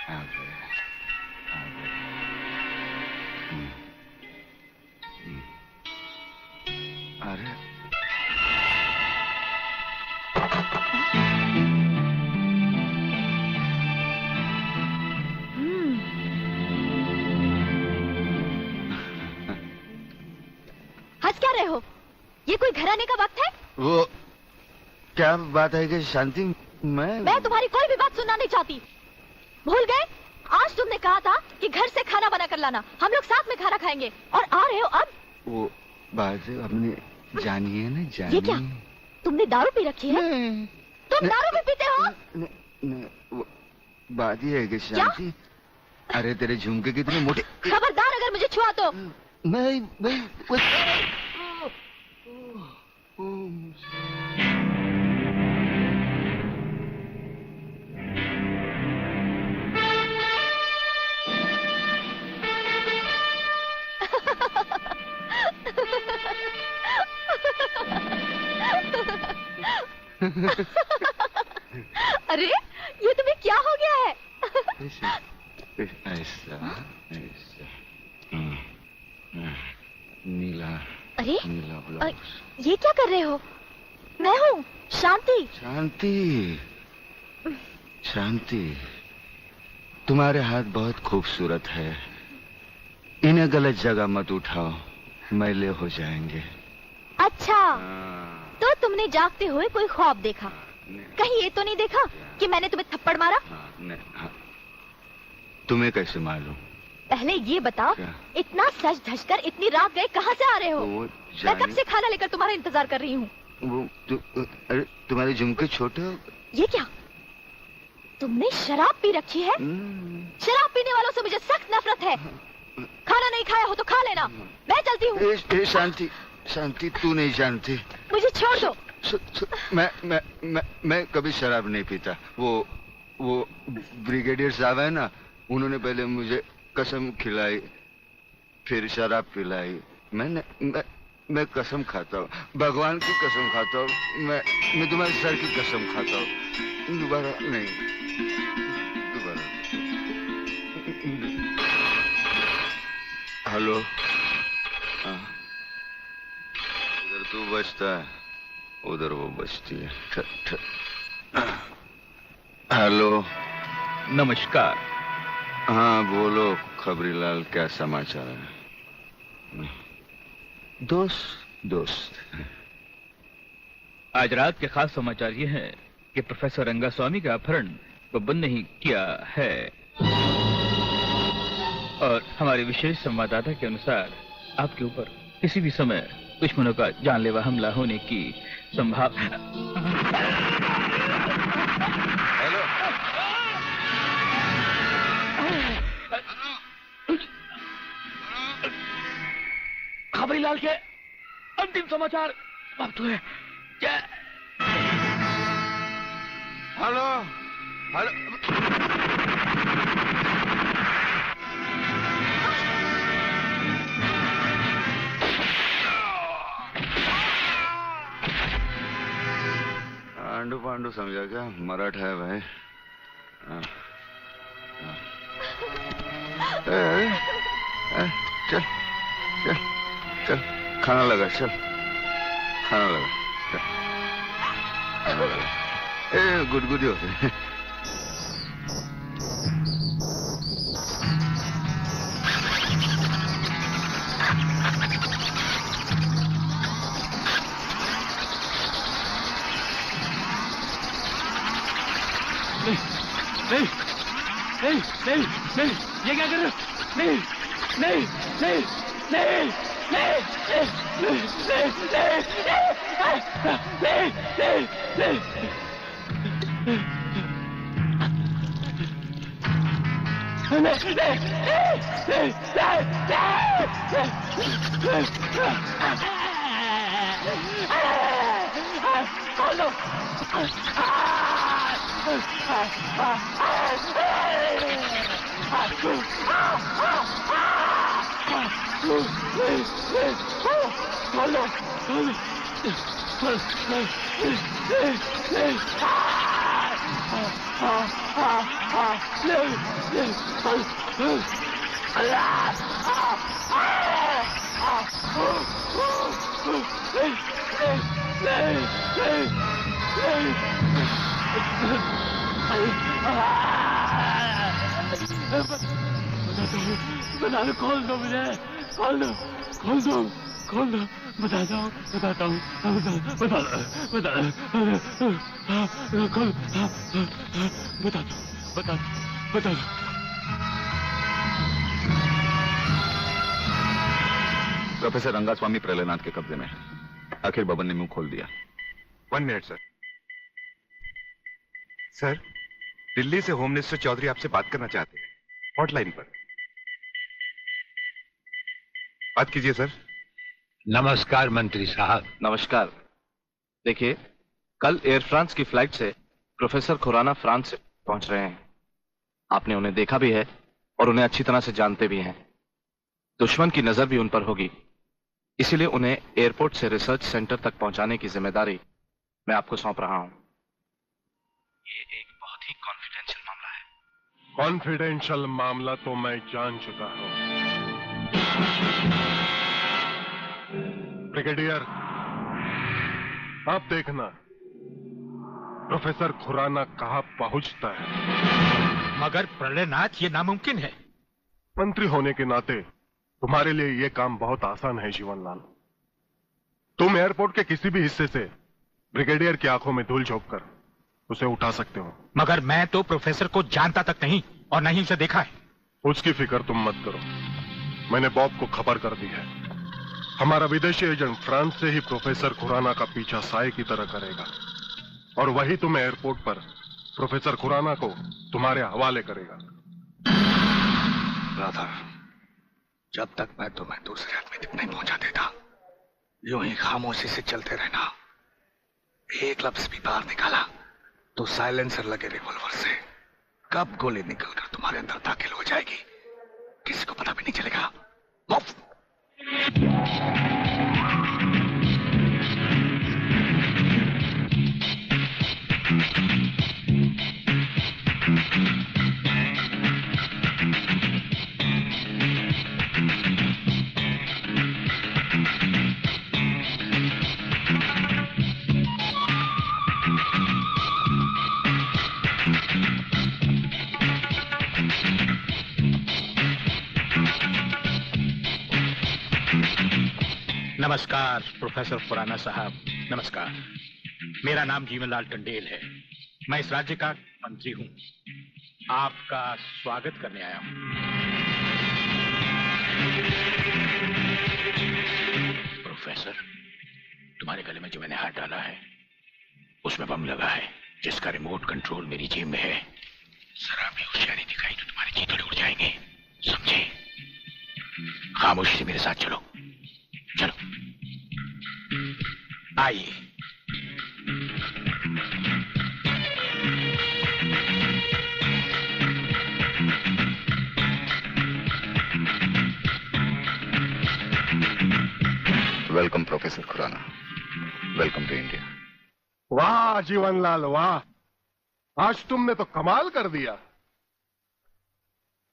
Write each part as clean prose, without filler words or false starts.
आ गए, आ गए। अरे हंस क्या रहे हो? ये कोई घर आने का वक्त है? वो क्या बात है कि शांति, मैं तुम्हारी कोई भी बात सुनना नहीं चाहती। भूल गए? आज तुमने कहा था कि घर से खाना बना कर लाना, हम लोग साथ में खाना खाएंगे, और आ रहे हो अब? वो बात अपने जानिए ना, जानिए। ये क्या? तुमने दारू पी रखी है? तुम दारू भी पीते हो? वो बात ये है कि शांति, अरे तेरे झुमके कितने मोटे। खबरदार अगर मुझे छुआ तो। मैं अरे ये तुम्हें क्या हो गया है? ऐसा ऐसा नीला। अरे नीला ब्लाउज। ये क्या कर रहे हो? मैं हूँ शांति। शांति, शांति, तुम्हारे हाथ बहुत खूबसूरत है। इन्हें गलत जगह मत उठाओ, मैले हो जाएंगे। अच्छा, तो तुमने जागते हुए कोई ख्वाब देखा? कहीं ये तो नहीं देखा कि मैंने तुम्हें थप्पड़ मारा? तुम्हें कैसे मालूम? पहले ये बताओ, इतना सज धज कर इतनी रात गए कहाँ से आ रहे हो? मैं कब से खाना लेकर तुम्हारा इंतजार कर रही हूँ। अरे तुम्हारे झुमके छोटे हो। ये क्या? तुमने शराब पी रखी है? शराब पीने वालों से मुझे सख्त नफरत है। खाना नहीं खाया हो तो खा लेना, मैं चलती हूँ। शांति, शांति, तू नहीं जानती। मुझे छोड़ दो। मैं कभी शराब नहीं पीता। वो ब्रिगेडियर साहब है ना, उन्होंने पहले मुझे कसम खिलाई, फिर शराब पिलाई। मैं कसम खाता हूँ, भगवान की कसम खाता हूँ। मैं तुम्हारे सर की कसम खाता हूँ। दोबारा नहीं, दोबारा। हेलो, इधर तू बचता है, उधर वो बचती है। हेलो, नमस्कार। हाँ बोलो खबरीलाल, क्या समाचार है? दोस्त आज रात के खास समाचार ये हैं कि प्रोफेसर रंगास्वामी का अपहरण को बंद नहीं किया है, और हमारे विशेष संवाददाता के अनुसार आपके ऊपर किसी भी समय दुश्मनों का जानलेवा हमला होने की संभावना। खबरीलाल के अंतिम समाचार प्राप्त हुए। हेलो, हेलो, आंडू पांडू समझा क्या? मराठा है भाई। चल चल चल, खाना लगा, चल खाना लगा, चल खाना लगा। गुदगुदी होते हैं। नहीं नहीं नहीं नहीं, ये क्या कर रहे हो? नहीं नहीं नहीं नहीं नहीं बता दो, खोल दो मुझे, खोल दो, खोल दो, खोल दो, बताता हूँ, बताता हूँ, बता दो, बता दो, खोल, बता दो, बता दो, बता दो। प्रोफेसर रंगास्वामी प्रलयनाथ के कब्जे में है। आखिर बबन ने मुंह खोल दिया। 1 मिनट सर। सर, दिल्ली से होम मिनिस्टर चौधरी आपसे बात करना चाहते हैं, हॉटलाइन पर। बात कीजिए सर। नमस्कार मंत्री साहब। नमस्कार। देखिए, कल एयर फ्रांस की फ्लाइट से प्रोफेसर खुराना फ्रांस से पहुंच रहे हैं। आपने उन्हें देखा भी है और उन्हें अच्छी तरह से जानते भी हैं। दुश्मन की नजर भी उन पर होगी, इसीलिए उन्हें एयरपोर्ट से रिसर्च सेंटर तक पहुंचाने की जिम्मेदारी मैं आपको सौंप रहा हूं। ये एक बहुत ही कॉन्फिडेंशियल मामला है। कॉन्फिडेंशियल मामला तो मैं जान चुका हूं। ब्रिगेडियर, आप देखना प्रोफेसर खुराना कहां पहुंचता है। मगर प्रलयनाथ, ये नामुमकिन है। मंत्री होने के नाते तुम्हारे लिए यह काम बहुत आसान है जीवनलाल। तुम एयरपोर्ट के किसी भी हिस्से से ब्रिगेडियर की आंखों में धूल झोंककर उसे उठा सकते हो। मगर मैं तो प्रोफेसर को जानता तक नहीं और नहीं उसे देखा है। उसकी फिक्र तुम मत करो, मैंने बॉब को खबर कर दी है। हमारा विदेशी एजेंट फ्रांस से ही प्रोफेसर खुराना का पीछा साए की तरह करेगा और वही तुम्हें एयरपोर्ट पर प्रोफेसर खुराना को तुम्हारे हवाले करेगा। राधा, जब तक मैं तुम्हें दूसरे आदमी तक नहीं पहुंचा देता, यूं ही खामोशी से चलते रहना। एक लफ्ज भी बाहर निकाला तो साइलेंसर लगे रिवॉल्वर से कब गोली निकलकर तुम्हारे अंदर दाखिल हो जाएगी किसी को पता भी नहीं चलेगा। मुफ। नमस्कार प्रोफेसर खुराना साहब, नमस्कार। मेरा नाम जीवनलाल टंडेल है। मैं इस राज्य का मंत्री हूं। आपका स्वागत करने आया हूं। प्रोफेसर, तुम्हारे गले में जो मैंने हाथ डाला है उसमें बम लगा है जिसका रिमोट कंट्रोल मेरी जेब में है। जरा भी होशियारी दिखाई तो तुम्हारे चीथड़े उड़ जाएंगे, समझे? खामोशी से मेरे साथ चलो, चलो आइए। Welcome professor Khurana, welcome to India. वाह जीवनलाल वाह, आज तुमने तो कमाल कर दिया।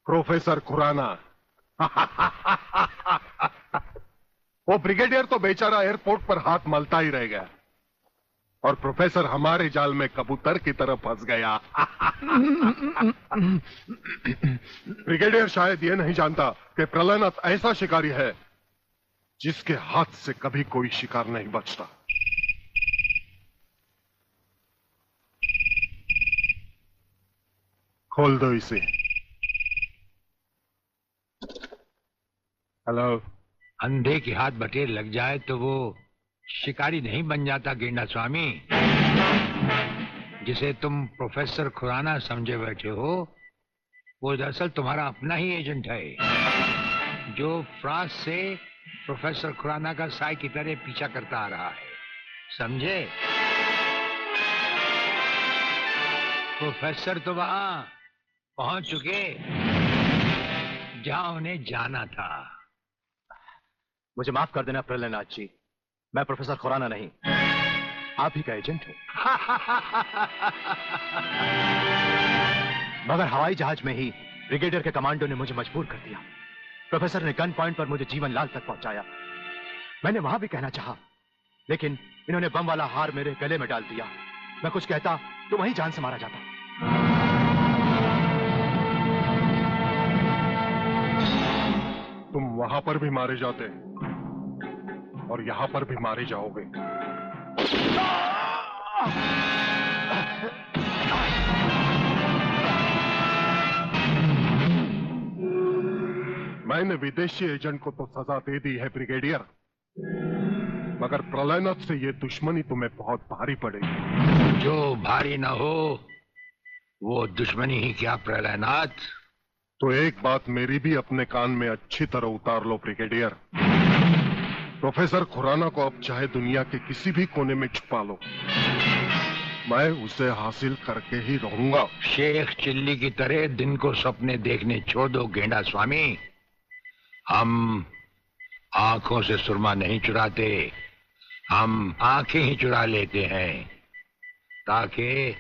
प्रोफेसर खुराना वो ब्रिगेडियर तो बेचारा एयरपोर्ट पर हाथ मलता ही रह गया और प्रोफेसर हमारे जाल में कबूतर की तरह फंस गया। ब्रिगेडियर शायद ये नहीं जानता कि प्रलयनाथ ऐसा शिकारी है जिसके हाथ से कभी कोई शिकार नहीं बचता। खोल दो इसे। हेलो। अंधे के हाथ बटेर लग जाए तो वो शिकारी नहीं बन जाता गेंडा स्वामी। जिसे तुम प्रोफेसर खुराना समझे बैठे हो वो दरअसल तुम्हारा अपना ही एजेंट है जो फ्रांस से प्रोफेसर खुराना का साई की तरह पीछा करता आ रहा है, समझे? प्रोफेसर तो वहां पहुंच चुके जहां उन्हें जाना था। मुझे माफ कर देना प्रलयनाथ जी, मैं प्रोफेसर खुराना नहीं, आप ही का एजेंट हूं। मगर हवाई जहाज में ही ब्रिगेडियर के कमांडो ने मुझे मजबूर कर दिया। प्रोफेसर ने गन पॉइंट पर मुझे जीवन लाल तक पहुंचाया। मैंने वहां भी कहना चाहा, लेकिन इन्होंने बम वाला हार मेरे गले में डाल दिया। मैं कुछ कहता तो वहीं जान से मारा जाता। तुम वहां पर भी मारे जाते और यहां पर भी मारे जाओगे। मैंने विदेशी एजेंट को तो सजा दे दी है ब्रिगेडियर, मगर प्रलयनाथ से ये दुश्मनी तुम्हें बहुत भारी पड़ेगी। जो भारी ना हो वो दुश्मनी ही क्या प्रलयनाथ। तो एक बात मेरी भी अपने कान में अच्छी तरह उतार लो ब्रिगेडियर। प्रोफेसर खुराना को अब चाहे दुनिया के किसी भी कोने में छुपा लो, मैं उसे हासिल करके ही रहूंगा। शेख चिल्ली की तरह दिन को सपने देखने छोड़ दो गेंडा स्वामी। हम आंखों से सुरमा नहीं चुराते, हम आंखें ही चुरा लेते हैं ताकि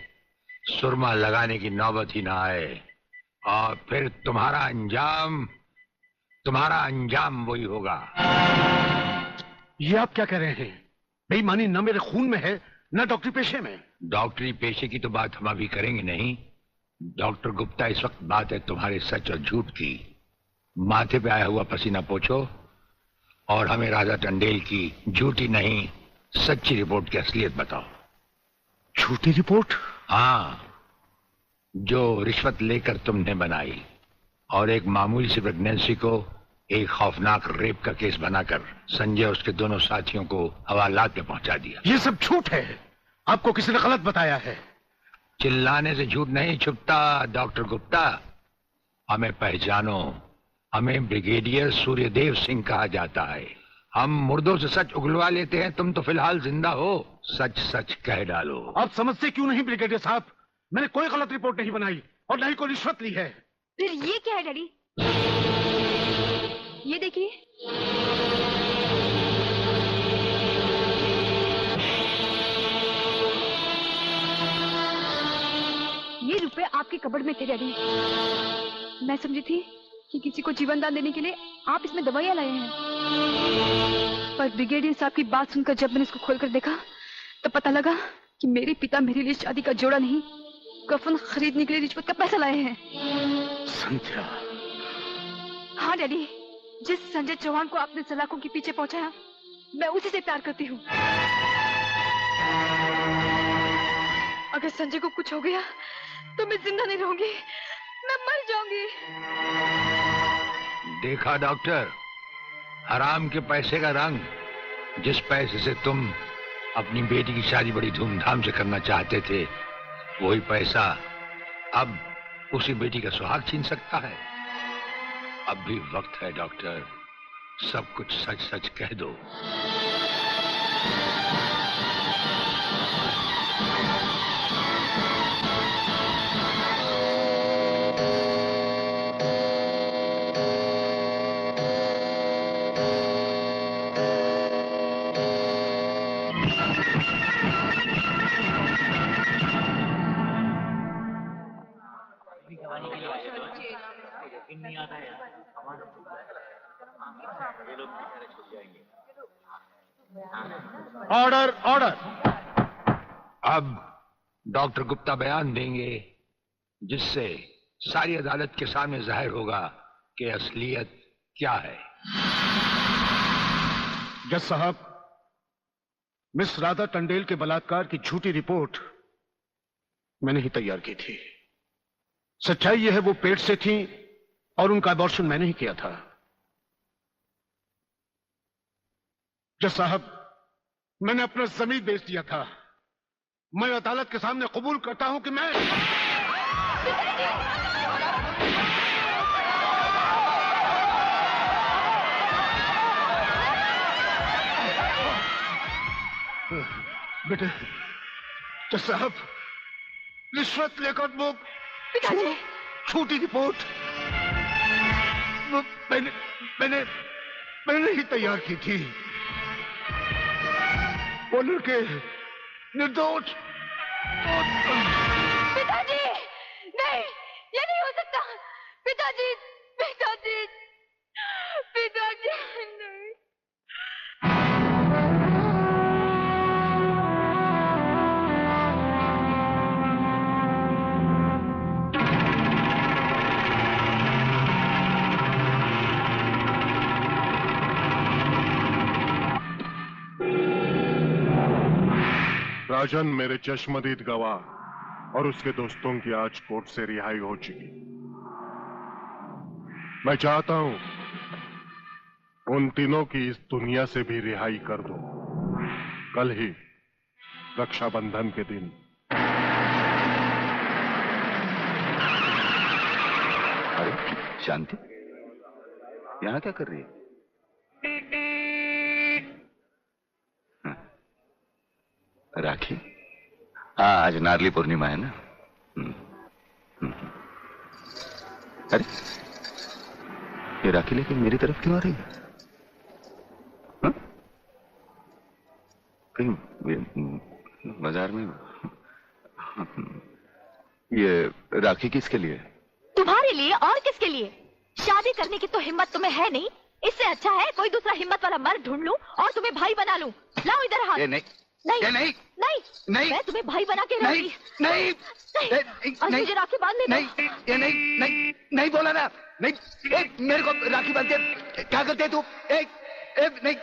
सुरमा लगाने की नौबत ही ना आए, और फिर तुम्हारा अंजाम वही होगा। ये आप क्या कह रहे हैं? बेईमानी न मेरे खून में है न डॉक्टरी पेशे में। डॉक्टरी पेशे की तो बात हम अभी करेंगे नहीं। डॉक्टर गुप्ता, इस वक्त बात है तुम्हारे सच और झूठ की। माथे पे आया हुआ पसीना पोछो और हमें राजा टंडेल की झूठी नहीं सच्ची रिपोर्ट की असलियत बताओ। झूठी रिपोर्ट? हाँ, जो रिश्वत लेकर तुमने बनाई और एक मामूली सी प्रेगनेंसी को एक खौफनाक रेप का केस बनाकर संजय और उसके दोनों साथियों को हवालात में पहुंचा दिया। ये सब झूठ है, आपको किसी ने गलत बताया है। चिल्लाने से झूठ नहीं छुपता डॉक्टर गुप्ता। हमें पहचानो, हमें ब्रिगेडियर सूर्यदेव सिंह कहा जाता है। हम मुर्दों से सच उगलवा लेते हैं, तुम तो फिलहाल जिंदा हो। सच सच कह डालो। आप समझते क्यों नहीं ब्रिगेडियर साहब? मैंने कोई गलत रिपोर्ट नहीं बनाई और न ही कोई रिश्वत ली है। फिर ये क्या है डैडी? ये देखिए, ये रुपए आपके कबड़ में थे डैडी। मैं समझी थी कि किसी को जीवन दान देने के लिए आप इसमें दवाइयां लाए हैं, पर ब्रिगेडियर साहब की बात सुनकर जब मैंने इसको खोलकर देखा तो पता लगा कि मेरे पिता मेरे लिए शादी का जोड़ा नहीं, कफन खरीदने के लिए रिश्वत का पैसा लाए हैं। संध्या। हाँ डैडी, जिस संजय चौहान को आपने सलाखों के पीछे पहुंचाया, मैं उसी से प्यार करती हूँ। अगर संजय को कुछ हो गया तो मैं जिंदा नहीं रहूंगी, मैं मर जाऊंगी। देखा डॉक्टर, हराम के पैसे का रंग। जिस पैसे से तुम अपनी बेटी की शादी बड़ी धूमधाम से करना चाहते थे, वही पैसा अब उसी बेटी का सुहाग छीन सकता है। अब भी वक्त है डॉक्टर, सब कुछ सच सच कह दो। Order order. अब डॉक्टर गुप्ता बयान देंगे जिससे सारी अदालत के सामने जाहिर होगा कि असलियत क्या है। जज साहब, मिस राधा टंडेल के बलात्कार की झूठी रिपोर्ट मैंने ही तैयार की थी। सच्चाई यह है वो पेट से थी और उनका अबॉर्शन मैंने ही किया था। जज साहब, मैंने अपना जमीन बेच दिया था। मैं अदालत के सामने कबूल करता हूं कि मैं बेटे, जज साहब, रिश्वत लेकर वो पिताजी, झूठी रिपोर्ट वो मैंने नहीं तैयार की थी। वो लड़के निर्दोष। पिताजी, नहीं, ये नहीं हो सकता। पिताजी, पिताजी, पिताजी, नहीं। राजन मेरे चश्मदीद गवाह और उसके दोस्तों की आज कोर्ट से रिहाई हो चुकी। मैं चाहता हूं उन तीनों की इस दुनिया से भी रिहाई कर दो। कल ही रक्षाबंधन के दिन। अरे शांति, यहां क्या कर रही है? राखी? हाँ, आज नारली पूर्णिमा है ना। अरे ये राखी लेके मेरी तरफ क्यों आ रही है? हाँ? कहीं बाजार में ये राखी किसके लिए? तुम्हारे लिए और किसके लिए? शादी करने की तो हिम्मत तुम्हें है नहीं। इससे अच्छा है कोई दूसरा हिम्मत वाला मर्द ढूंढ लूं और तुम्हें भाई बना लूं। लाओ इधर हाथ। नहीं नहीं नहीं नहीं नहीं, मैं तुम्हें भाई बना के नहीं रहूंगी। नहीं और मुझे राखी बांधने दो। नहीं, ये नहीं बोला ना। नहीं, मेरे को राखी बांधते क्या करते तू? नहीं,